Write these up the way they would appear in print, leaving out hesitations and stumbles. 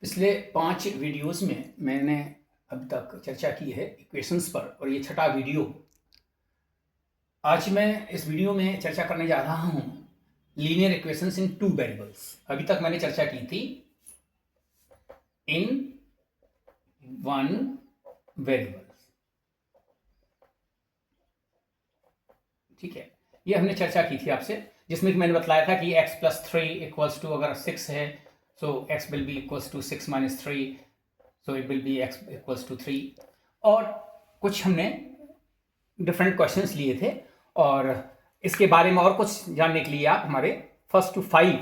पिछले 5 वीडियोस में मैंने अब तक चर्चा की है इक्वेशंस पर और ये छठा वीडियो। आज मैं इस वीडियो में चर्चा करने जा रहा हूँ लीनियर इक्वेशंस इन 2 वेरिएबल्स। अभी तक मैंने चर्चा की थी इन 1 वेरिएबल, ठीक है। ये हमने चर्चा की थी आपसे, जिसमें कि मैंने बताया था कि x + 3 इक्वल्स टू अगर 6 है so x will be equals to 6 - 3, so it will be x equals to 3। और कुछ हमने डिफरेंट क्वेश्चंस लिए थे और इसके बारे में और कुछ जानने के लिए आप हमारे 1 to 5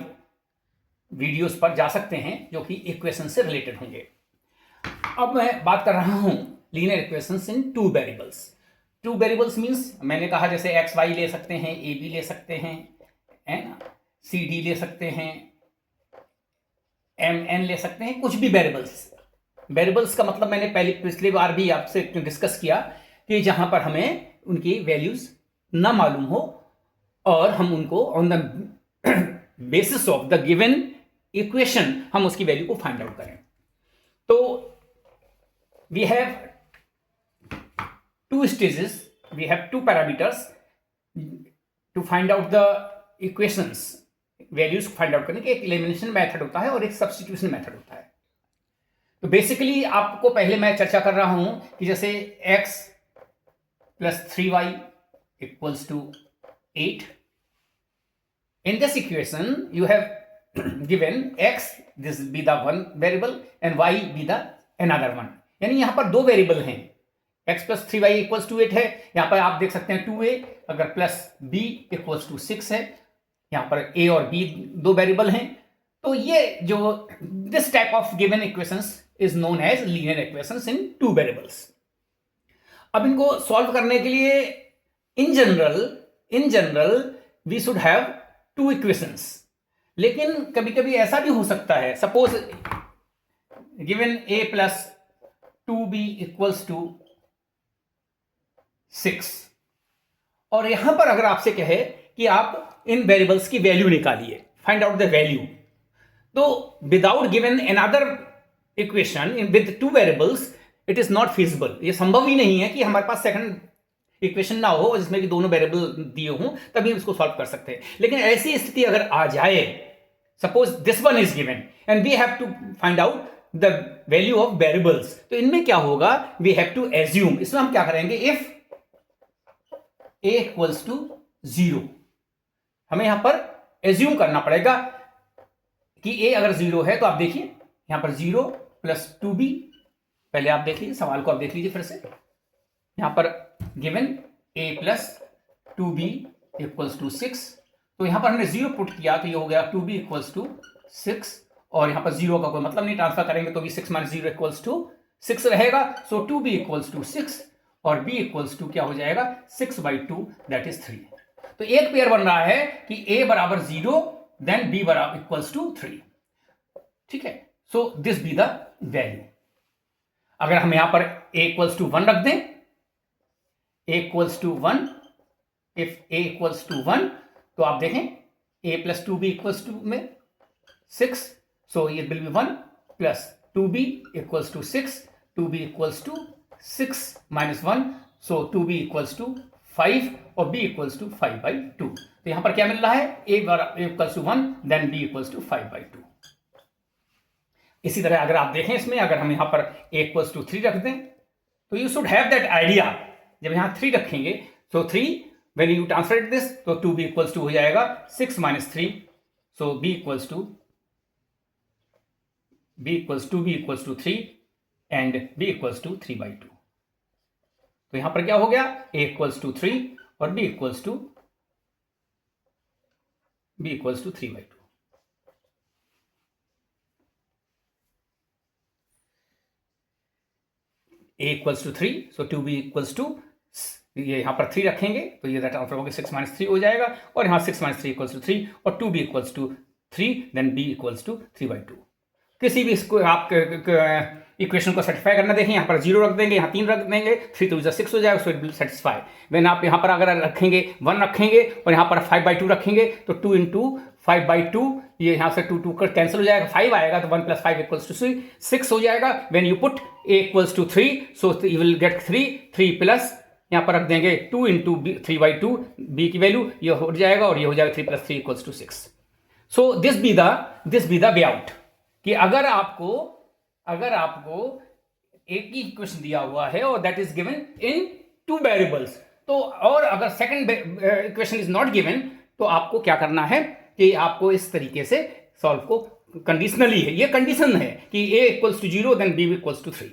वीडियोस पर जा सकते हैं जो कि इक्वेशन से रिलेटेड होंगे। अब मैं बात कर रहा हूं linear equations in 2 variables. 2 variables means मैंने कहा जैसे एक्स वाई ले सकते हैं, ए बी ले सकते हैं, है ना, सी डी ले सकते हैं, एम एन ले सकते हैं, कुछ भी वेरिएबल्स का मतलब मैंने पिछली बार भी आपसे डिस्कस किया कि जहां पर हमें उनकी वैल्यूज ना मालूम हो और हम उनको on the basis of the given equation हम उसकी वैल्यू को फाइंड आउट करें। तो we have 2 stages, we have 2 parameters to find out the equations, values find out करने के। एक एलिमिनेशन मेथड होता है और एक सब्स्टिट्यूशन मेथड होता है। तो बेसिकली आपको पहले मैं चर्चा कर रहा हूं कि जैसे x + 3y = 8, in this equation you have given x, this be the one variable and y be the another one, यानी यहां पर 2 वेरिएबल हैं। x + 3y = 8 है, यहां पर आप देख सकते हैं 2a, अगर प्लस b = 6 है, यहां पर a और b 2 वेरिएबल हैं। तो ये जो this type of given equations is known as linear equations in 2 variables. अब इनको सॉल्व करने के लिए in general we should have 2 equations, लेकिन कभी कभी ऐसा भी हो सकता है, सपोज गिवन a + 2b = 6 और यहां पर अगर आपसे कहे कि आप इन वेरिएबल्स की वैल्यू निकालिए, फाइंड आउट द वैल्यू, तो without given another equation with 2 variables it is not feasible. ये संभव ही नहीं है कि हमारे पास सेकंड इक्वेशन ना हो जिसमें कि दोनों वेरिएबल दिए हों, तभी हम इसको सॉल्व कर सकते हैं। लेकिन ऐसी स्थिति अगर आ जाए, suppose this one is given and we have to find out the value of variables, तो इनमें क्या होगा, वी हैव टू एज्यूम। इसमें हम क्या करेंगे, इफ a = 0, हमें यहां पर एज्यूम करना पड़ेगा कि a अगर 0 है तो आप देखिए यहां पर 0 + 2b, पहले आप देख लीजिए सवाल को, आप देख लीजिए फिर से। यहां पर गिवन a + 2b = 6, तो यहां पर हमने 0 पुट किया तो ये हो गया 2b = 6 और यहां पर 0 का कोई मतलब नहीं, ट्रांसफर करेंगे तो भी 6 - 0 = 6 रहेगा। सो 2b = 6 और b = क्या हो जाएगा, 6/2 दैट इज 3। तो एक पेयर बन रहा है कि a = 0 देन b = 3, ठीक है। So this be the value. अगर हम यहां पर a = 1 रख दें, a = 1, इफ a = 1 तो आप देखें a + 2b = 6, so it will B 1 + 2b = 6, 2b = 6 - 1, so 2b = 5 और b = 5/2। तो यहां पर क्या मिल रहा है, a = 1 देन b = 5/2। इसी तरह अगर आप देखें इसमें, अगर हम यहां पर a = 3 रख दें तो you should have that idea, जब यहां 3 रखेंगे सो 3 व्हेन यू ट्रांसलेट दिस तो 2b = हो जाएगा 6 - 3, सो b = 3 एंड b = 3/2। तो यहां पर क्या हो गया, a = 3 और b = 3/2। a = 3, सो 2b = ये यहां पर 3 रखेंगे तो ये ट्रांसफर होकर 6 - 3 हो जाएगा और यहां 6 - 3 = 3 और 2b = 3 देन b = 3/2। किसी भी इसको आप इक्वेशन को सेटिस्फाई करना देखें, यहाँ पर 0 रख देंगे, यहाँ 3 रख देंगे, 3 to 6 हो जाएगा, सो इट विल सेटिस्फाई। व्हेन आप यहाँ पर अगर रखेंगे 1 रखेंगे और यहाँ पर 5/2 रखेंगे तो 2 into 5/2, ये यहाँ से 2 कर कैंसिल हो जाएगा, 5 आएगा तो 1 + 5 = 6 हो जाएगा। When you put a = 3, so you will get 3 plus यहाँ पर रख देंगे 2 into 3/2 b की वैल्यू, ये हो जाएगा और ये हो जाएगा 3 + 3 = 6। So this be the way out कि अगर आपको एक ही इक्वेशन दिया हुआ है और that is given in 2 variables, तो और अगर second equation is not given तो आपको क्या करना है कि आपको इस तरीके से सॉल्व को कंडीशनली है, ये कंडीशन है कि a = 0 then b = 3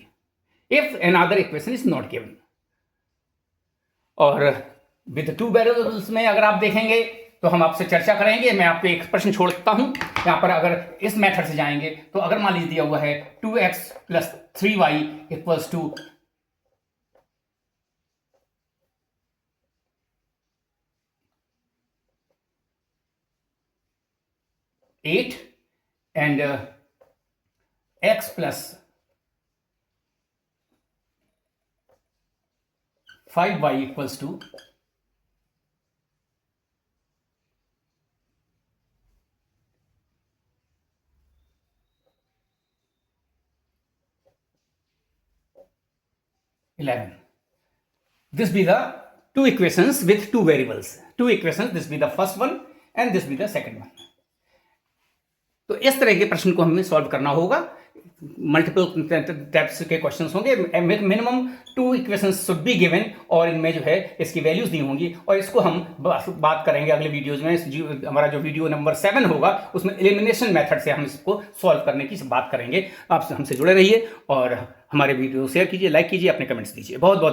if another equation is not given. और विद 2 वेरिएबल्स में अगर आप देखेंगे तो हम आपसे चर्चा करेंगे। मैं आपको एक प्रश्न छोड़ता हूं यहां पर, अगर इस मेथड से जाएंगे तो अगर मान लीजिए दिया हुआ है 2x + 3y = 8 and x + 5y = 11. This be the 2 equations with 2 variables. 2 equations, this be the first one and this be the second one. तो इस तरह के प्रश्न को हमें सॉल्व करना होगा। मल्टीपल टाइप्स के क्वेश्चंस होंगे, minimum 2 equations should be given और इनमें जो है इसकी वैल्यूज दी होंगी और इसको हम बात करेंगे अगले वीडियोज में। हमारा जो वीडियो नंबर 7 होगा उसमें एलिमिनेशन मेथड से हम इसको सॉल्व करने की बात करेंगे। आप हमसे जुड़े रहिए और हमारे वीडियो शेयर कीजिए, लाइक कीजिए, अपने कमेंट्स दीजिए। बहुत बहुत धन्यवाद।